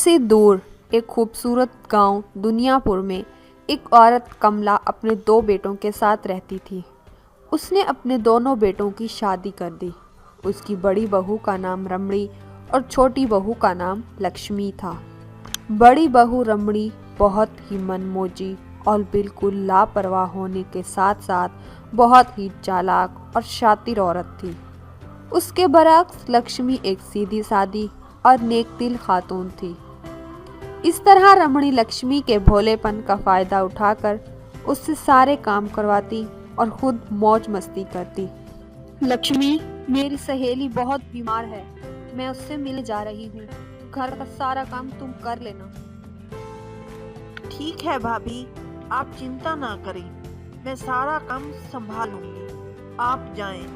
से दूर एक खूबसूरत गांव दुनियापुर में एक औरत कमला अपने 2 बेटों के साथ रहती थी। उसने अपने दोनों बेटों की शादी कर दी। उसकी बड़ी बहू का नाम रमणी और छोटी बहू का नाम लक्ष्मी था। बड़ी बहू रमणी बहुत ही मनमोजी और बिल्कुल लापरवाह होने के साथ साथ बहुत ही चालाक और शातिर औरत थी। उसके बरक्स लक्ष्मी एक सीधी सादी और नेक दिल खातून थी। इस तरह रमणी लक्ष्मी के भोलेपन का फायदा उठाकर उससे सारे काम करवाती और खुद मौज मस्ती करती। लक्ष्मी, मेरी सहेली बहुत बीमार है, मैं उससे मिलने जा रही हूँ। घर का सारा काम तुम कर लेना। ठीक है भाभी, आप चिंता ना करें, मैं सारा काम संभालूंगी, आप जाएं।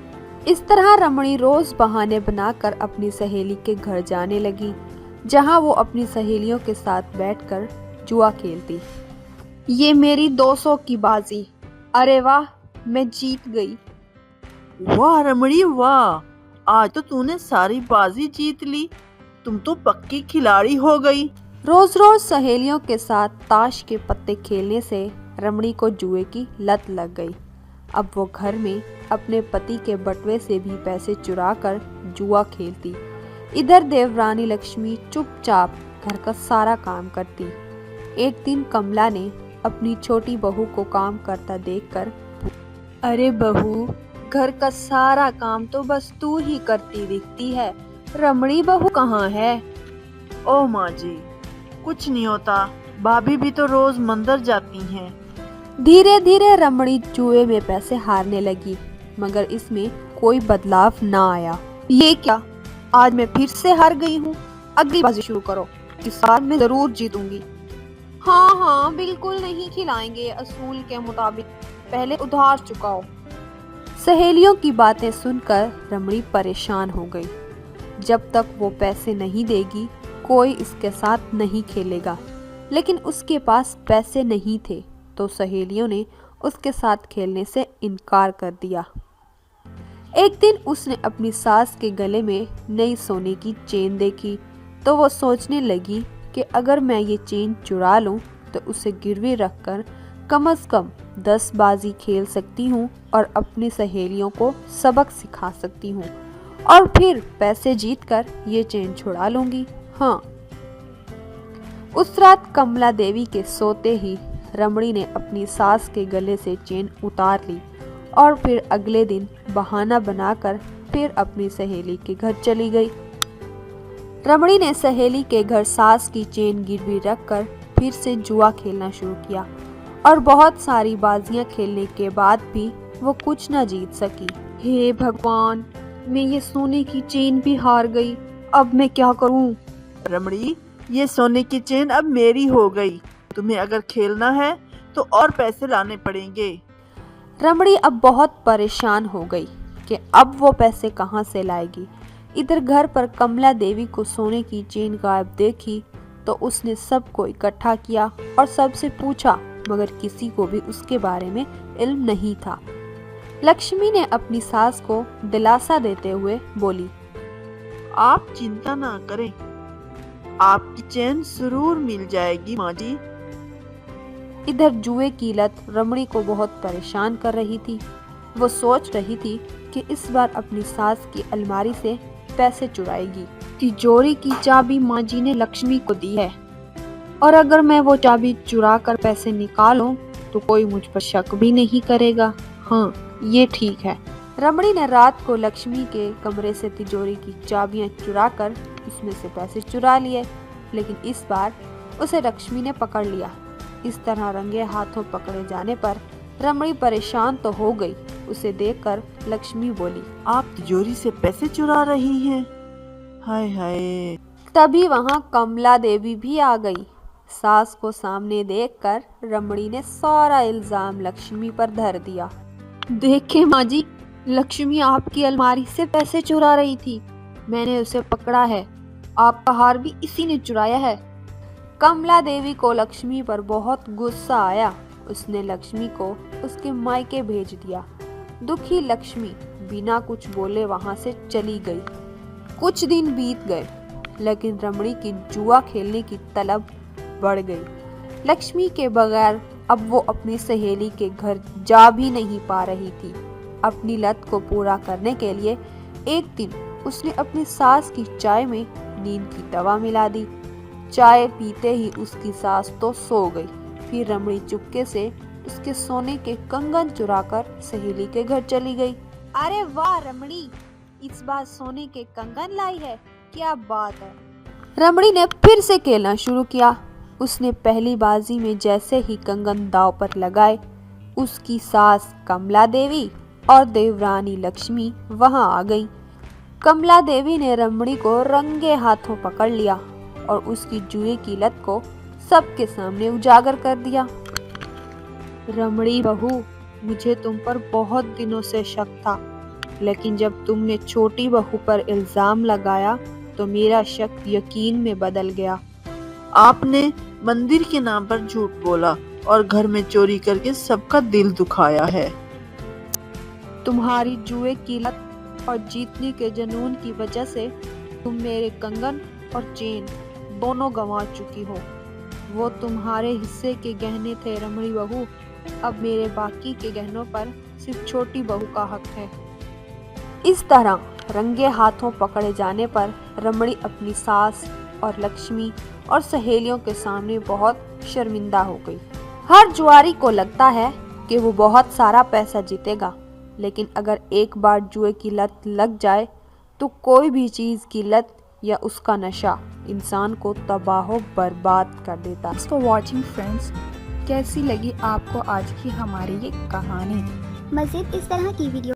इस तरह रमणी रोज बहाने बनाकर अपनी सहेली के घर जाने लगी, जहां वो अपनी सहेलियों के साथ बैठकर जुआ खेलती। ये मेरी 200 की बाजी, अरे वाह, मैं जीत गई। वाह रमणी वाह, आज तो तूने सारी बाजी जीत ली, तुम तो पक्की खिलाड़ी हो गई। रोज रोज सहेलियों के साथ ताश के पत्ते खेलने से रमणी को जुए की लत लग गई। अब वो घर में अपने पति के बटुए से भी पैसे चुराकर जुआ खेलती। इधर देवरानी लक्ष्मी चुपचाप घर का सारा काम करती। एक दिन कमला ने अपनी छोटी बहू को काम करता देखकर, अरे बहू, घर का सारा काम तो बस तू ही करती दिखती है, रमणी बहू कहाँ है? ओ माँ जी, कुछ नहीं होता, भाभी भी तो रोज मंदिर जाती हैं। धीरे धीरे रमणी जुए में पैसे हारने लगी, मगर इसमें कोई बदलाव ना आया। ये क्या, आज मैं फिर से हार गई हूँ। अगली बाजी शुरू करो, इस बार मैं जरूर जीतूंगी। हाँ हाँ, बिल्कुल नहीं खिलाएंगे असूल के मुताबिक, पहले उधार चुकाओ। सहेलियों की बातें सुनकर रमणी परेशान हो गई। जब तक वो पैसे नहीं देगी कोई इसके साथ नहीं खेलेगा। लेकिन उसके पास पैसे नहीं थे तो सहेलियों ने उसके साथ खेलने से इनकार कर दिया। एक दिन उसने अपनी सास के गले में नई सोने की चेन देखी तो वो सोचने लगी कि अगर मैं ये चेन चुरा लूं तो उसे गिरवी रखकर कम से कम 10 बाजी खेल सकती हूँ और अपनी सहेलियों को सबक सिखा सकती हूँ और फिर पैसे जीतकर ये चेन छुड़ा लूंगी। हाँ। उस रात कमला देवी के सोते ही रमणी ने अपनी सास के गले से चेन उतार ली और फिर अगले दिन बहाना बनाकर फिर अपनी सहेली के घर चली गई। रमणी ने सहेली के घर सास की चेन गिरवी रखकर फिर से जुआ खेलना शुरू किया और बहुत सारी बाजियां खेलने के बाद भी वो कुछ न जीत सकी। हे भगवान, मैं ये सोने की चेन भी हार गई, अब मैं क्या करूं? रमणी, ये सोने की चेन अब मेरी हो गई, तुम्हें अगर खेलना है तो और पैसे लाने पड़ेंगे। रमणी अब बहुत परेशान हो गई कि अब वो पैसे कहाँ से लाएगी। इधर घर पर कमला देवी को सोने की चेन गायब देखी तो उसने सबको इकट्ठा किया और सबसे पूछा, मगर किसी को भी उसके बारे में इल्म नहीं था। लक्ष्मी ने अपनी सास को दिलासा देते हुए बोली, आप चिंता ना करें, आपकी चेन जरूर मिल जाएगी माँ जी। इधर जुए की लत रमणी को बहुत परेशान कर रही थी। वो सोच रही थी कि इस बार अपनी सास की अलमारी से पैसे चुराएगी। तिजोरी की चाबी माँ जी ने लक्ष्मी को दी है और अगर मैं वो चाबी चुरा कर पैसे निकालूं तो कोई मुझ पर शक भी नहीं करेगा। हाँ, ये ठीक है। रमणी ने रात को लक्ष्मी के कमरे से तिजोरी की चाबियां चुराकर उसमें से पैसे चुरा लिए, लेकिन इस बार उसे लक्ष्मी ने पकड़ लिया। इस तरह रंगे हाथों पकड़े जाने पर रमणी परेशान तो हो गई। उसे देखकर लक्ष्मी बोली, आप तिजोरी से पैसे चुरा रही हैं? हाय हाय। तभी वहाँ कमला देवी भी आ गई। सास को सामने देखकर रमणी ने सारा इल्जाम लक्ष्मी पर धर दिया। देखे माँ जी, लक्ष्मी आपकी अलमारी से पैसे चुरा रही थी, मैंने उसे पकड़ा है, आपका हार भी इसी ने चुराया है। कमला देवी को लक्ष्मी पर बहुत गुस्सा आया। उसने लक्ष्मी को उसके मायके भेज दिया। दुखी लक्ष्मी बिना कुछ बोले वहां से चली गई। कुछ दिन बीत गए। लेकिन रमणी की जुआ खेलने की तलब बढ़ गई। लक्ष्मी के बगैर अब वो अपनी सहेली के घर जा भी नहीं पा रही थी। अपनी लत को पूरा करने के लिए एक दिन उसने अपनी सास की चाय में नींद की दवा मिला दी। चाय पीते ही उसकी सास तो सो गई। फिर रमणी चुपके से उसके सोने के कंगन चुराकर सहेली के घर चली गई। अरे वाह रमणी, इस बार सोने के कंगन लाई है, क्या बात है। रमणी ने फिर से खेलना शुरू किया। उसने पहली बाजी में जैसे ही कंगन दांव पर लगाए, उसकी सास कमला देवी और देवरानी लक्ष्मी वहां आ गईं। कमला देवी ने रमणी को रंगे हाथों पकड़ लिया और उसकी जुए की लत को सबके सामने उजागर कर दिया। रमणी बहू, मुझे तुम पर बहुत दिनों से शक था, लेकिन जब तुमने छोटी बहू पर इल्जाम लगाया तो मेरा शक यकीन में बदल गया। आपने मंदिर के नाम पर झूठ बोला और घर में चोरी करके सबका दिल दुखाया है। तुम्हारी जुए की लत और जीतने के जुनून की वजह से तुम मेरे कंगन और चेन दोनों गंवा चुकी हो। वो तुम्हारे हिस्से के गहने थे रमणी बहू, अब मेरे बाकी के गहनों पर सिर्फ छोटी बहू का हक है। इस तरह रंगे हाथों पकड़े जाने पर रमणी अपनी सास और लक्ष्मी और सहेलियों के सामने बहुत शर्मिंदा हो गई। हर जुआरी को लगता है कि वो बहुत सारा पैसा जीतेगा, लेकिन अगर एक बार जुए की लत लग जाए तो कोई भी चीज की लत या उसका नशा इंसान को तबाह बर्बाद कर देता। Thanks for watching friends। कैसी लगी आपको आज की हमारी ये कहानी? मज़ीद इस तरह की वीडियो